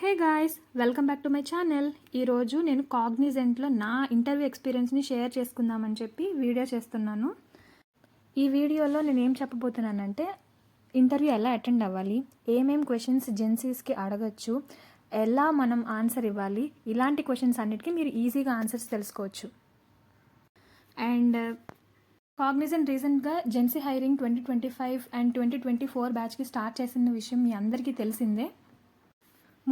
Hey guys, welcome back to my channel. ఈరోజు నేను కాగ్నిజెంట్లో నా ఇంటర్వ్యూ ఎక్స్పీరియన్స్ని షేర్ చేసుకుందామని చెప్పి వీడియో చేస్తున్నాను. ఈ వీడియోలో నేను ఏం చెప్పబోతున్నానంటే ఇంటర్వ్యూ ఎలా అటెండ్ అవ్వాలి, ఏమేం క్వశ్చన్స్ జెన్సీస్కి అడగచ్చు, ఎలా మనం ఆన్సర్ ఇవ్వాలి, ఇలాంటి క్వశ్చన్స్ అన్నిటికీ మీరు ఈజీగా ఆన్సర్స్ తెలుసుకోవచ్చు. అండ్ కాగ్నిజెంట్ రీసెంట్గా జెన్సీ హైరింగ్ 2025 అండ్ 2024 బ్యాచ్కి స్టార్ట్ చేసిన విషయం మీ అందరికీ తెలిసిందే.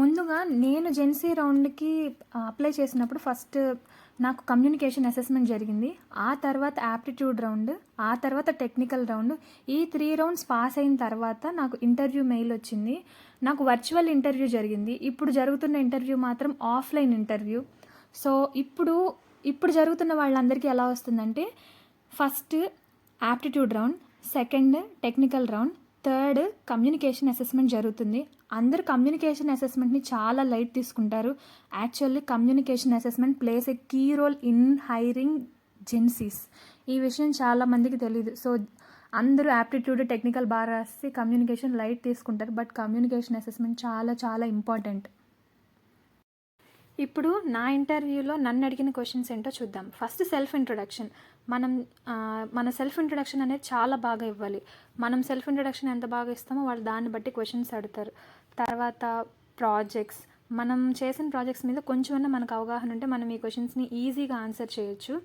ముందుగా నేను జెన్సీ రౌండ్కి అప్లై చేసినప్పుడు ఫస్ట్ నాకు కమ్యూనికేషన్ అసెస్మెంట్ జరిగింది, ఆ తర్వాత యాప్టిట్యూడ్ రౌండ్, ఆ తర్వాత టెక్నికల్ రౌండ్. ఈ 3 రౌండ్స్ పాస్ అయిన తర్వాత నాకు ఇంటర్వ్యూ మెయిల్ వచ్చింది. నాకు వర్చువల్ ఇంటర్వ్యూ జరిగింది. ఇప్పుడు జరుగుతున్న ఇంటర్వ్యూ మాత్రం ఆఫ్లైన్ ఇంటర్వ్యూ. సో ఇప్పుడు జరుగుతున్న వాళ్ళందరికీ ఎలా వస్తుందంటే first aptitude round, second technical round, third communication assessment జరుగుతుంది. అందరు కమ్యూనికేషన్ అసెస్మెంట్ని చాలా లైట్ తీసుకుంటారు. Actually communication assessment plays a key role in hiring agencies. ఈ విషయం చాలామందికి తెలియదు. సో అందరూ యాప్టిట్యూడ్ టెక్నికల్ బాగా రాసి కమ్యూనికేషన్ లైట్ తీసుకుంటారు. బట్ కమ్యూనికేషన్ అసెస్మెంట్ చాలా చాలా ఇంపార్టెంట్. ఇప్పుడు నా ఇంటర్వ్యూలో నన్ను అడిగిన క్వశ్చన్స్ ఏంటో చూద్దాం. First self introduction. మన సెల్ఫ్ ఇంట్రొడక్షన్ అనేది చాలా బాగా ఇవ్వాలి. మనం సెల్ఫ్ ఇంట్రొడక్షన్ ఎంత బాగా ఇస్తామో వాళ్ళు దాన్ని బట్టి క్వశ్చన్స్ అడుగుతారు. తర్వాత ప్రాజెక్ట్స్. మనం చేసిన ప్రాజెక్ట్స్ మీద కొంచెమన్నా మనకు అవగాహన ఉంటే మనం ఈ క్వశ్చన్స్ని ఈజీగా ఆన్సర్ చేయొచ్చు.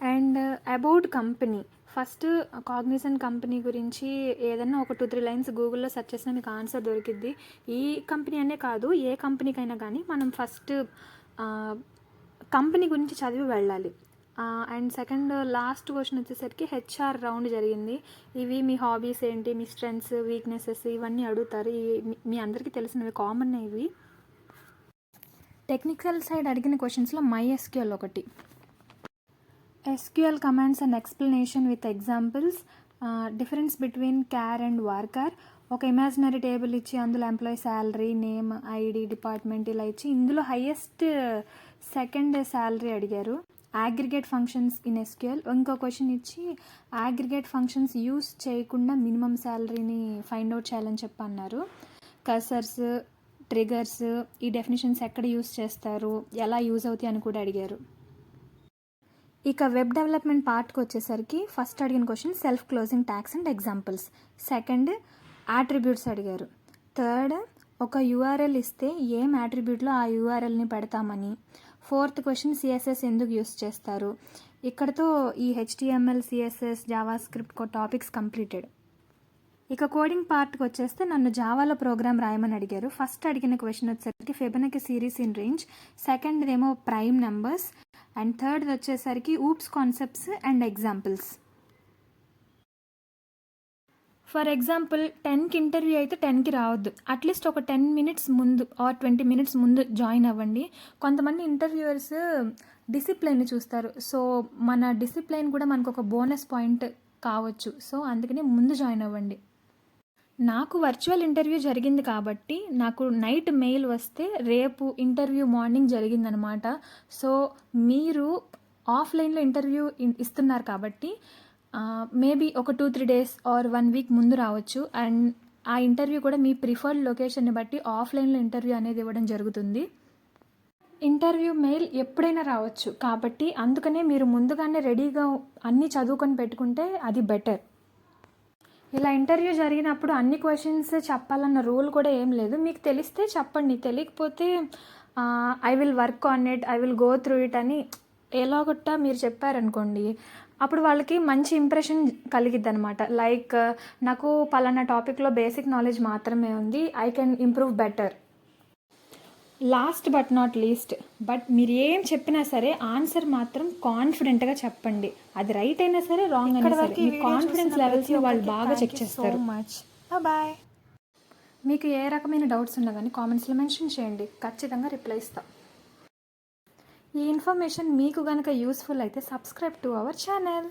And about company. First Cognizant company గురించి ఏదైనా ఒక 2-3 లైన్స్ గూగుల్లో సెర్చ్ చేసినా మీకు ఆన్సర్ దొరికిద్ది. ఈ కంపెనీ అనే కాదు, ఏ కంపెనీకైనా కానీ మనం ఫస్ట్ కంపెనీ గురించి చదివి వెళ్ళాలి. అండ్ సెకండ్ లాస్ట్ క్వశ్చన్ వచ్చేసరికి హెచ్ఆర్ రౌండ్ జరిగింది. ఇవి మీ హాబీస్ ఏంటి, మీ స్ట్రెంగ్స్, వీక్నెసెస్ ఇవన్నీ అడుగుతారు. మీ అందరికీ తెలిసినవి, కామన్ ఇవి. టెక్నికల్ సైడ్ అడిగిన క్వశ్చన్స్లో MySQL ఒకటి. SQL commands and explanation with examples. Difference between char and varchar. ఒక ఇమాజినరీ టేబుల్ ఇచ్చి అందులో employee salary, name, ID, department ఇలా ఇచ్చి ఇందులో హైయెస్ట్ సెకండ్ శాలరీ అడిగారు. Aggregate functions in SQL. ఇంకో క్వశ్చన్ ఇచ్చి అగ్రిగేట్ ఫంక్షన్స్ యూస్ చేయకుండా మినిమం శాలరీని ఫైండ్ అవుట్ చేయాలని చెప్పి అన్నారు. కర్సర్స్, ట్రిగర్స్, ఈ డెఫినేషన్స్ ఎక్కడ యూస్ చేస్తారు, ఎలా యూజ్ అవుతాయి అని కూడా అడిగారు. ఇక వెబ్ డెవలప్మెంట్ పార్ట్కి వచ్చేసరికి ఫస్ట్ అడిగిన question self closing tags and examples. Second attributes అడిగారు. థర్డ్ ఒక URL ఇస్తే ఏం యాట్రిబ్యూట్లో ఆ URLని పెడతామని. ఫోర్త్ క్వశ్చన్ CSS ఎందుకు యూస్ చేస్తారు. ఇక్కడతో ఈ HTML, CSS, JavaScript topics completed. ఇక కోడింగ్ పార్ట్కి వచ్చేస్తే నన్ను జావాలో ప్రోగ్రామ్ రాయమని అడిగారు. ఫస్ట్ అడిగిన క్వశ్చన్ వచ్చేసరికి Fibonacci series in range, second ఏమో ప్రైమ్ నెంబర్స్, అండ్ థర్డ్ వచ్చేసరికి oops concepts and examples. For example 10కి ఇంటర్వ్యూ అయితే 10కి రావద్దు, అట్లీస్ట్ ఒక 10 minutes ముందు ఆర్ 20 minutes ముందు జాయిన్ అవ్వండి. కొంతమంది ఇంటర్వ్యూవర్స్ డిసిప్లైన్ని చూస్తారు. సో మన డిసిప్లైన్ కూడా మనకు ఒక బోనస్ పాయింట్ కావచ్చు. సో అందుకని ముందు జాయిన్ అవ్వండి. నాకు వర్చువల్ ఇంటర్వ్యూ జరిగింది కాబట్టి నాకు నైట్ మెయిల్ వస్తే రేపు ఇంటర్వ్యూ మార్నింగ్ జరిగిందనమాట. సో మీరు ఆఫ్లైన్లో ఇంటర్వ్యూ ఇస్తున్నారు కాబట్టి మేబీ ఒక 2-3 days ఆర్ 1 week ముందు రావచ్చు. అండ్ ఆ ఇంటర్వ్యూ కూడా మీ ప్రిఫర్డ్ లొకేషన్ని బట్టి ఆఫ్లైన్లో ఇంటర్వ్యూ అనేది ఇవ్వడం జరుగుతుంది. ఇంటర్వ్యూ మెయిల్ ఎప్పుడైనా రావచ్చు కాబట్టి అందుకనే మీరు ముందుగానే రెడీగా అన్నీ చదువుకొని పెట్టుకుంటే అది బెటర్. ఇలా ఇంటర్వ్యూ జరిగినప్పుడు అన్ని క్వశ్చన్స్ చెప్పాలన్న రూల్ కూడా ఏం లేదు. మీకు తెలిస్తే చెప్పండి, తెలియకపోతే I will work on it, I will go through it అని ఎలాగొట్టా మీరు చెప్పారనుకోండి, అప్పుడు వాళ్ళకి మంచి ఇంప్రెషన్ కలిగిద్ది అనమాట. లైక్ నాకు పలానా టాపిక్లో బేసిక్ నాలెడ్జ్ మాత్రమే ఉంది, I can improve better. Last but not least, but మీరు ఏం చెప్పినా సరే ఆన్సర్ మాత్రం కాన్ఫిడెంట్గా చెప్పండి. అది రైట్ అయినా సరే రాంగ్ అయినా సరే మీ కాన్ఫిడెన్స్ లెవెల్స్ని వాళ్ళు బాగా చెక్ చేస్తారు. బాయ్. మీకు ఏ రకమైన డౌట్స్ ఉన్నా కానీ కామెంట్స్లో మెన్షన్ చేయండి, ఖచ్చితంగా రిప్లై ఇస్తాం. ఈ ఇన్ఫర్మేషన్ మీకు కనుక యూస్ఫుల్ అయితే సబ్స్క్రైబ్ టు అవర్ ఛానల్.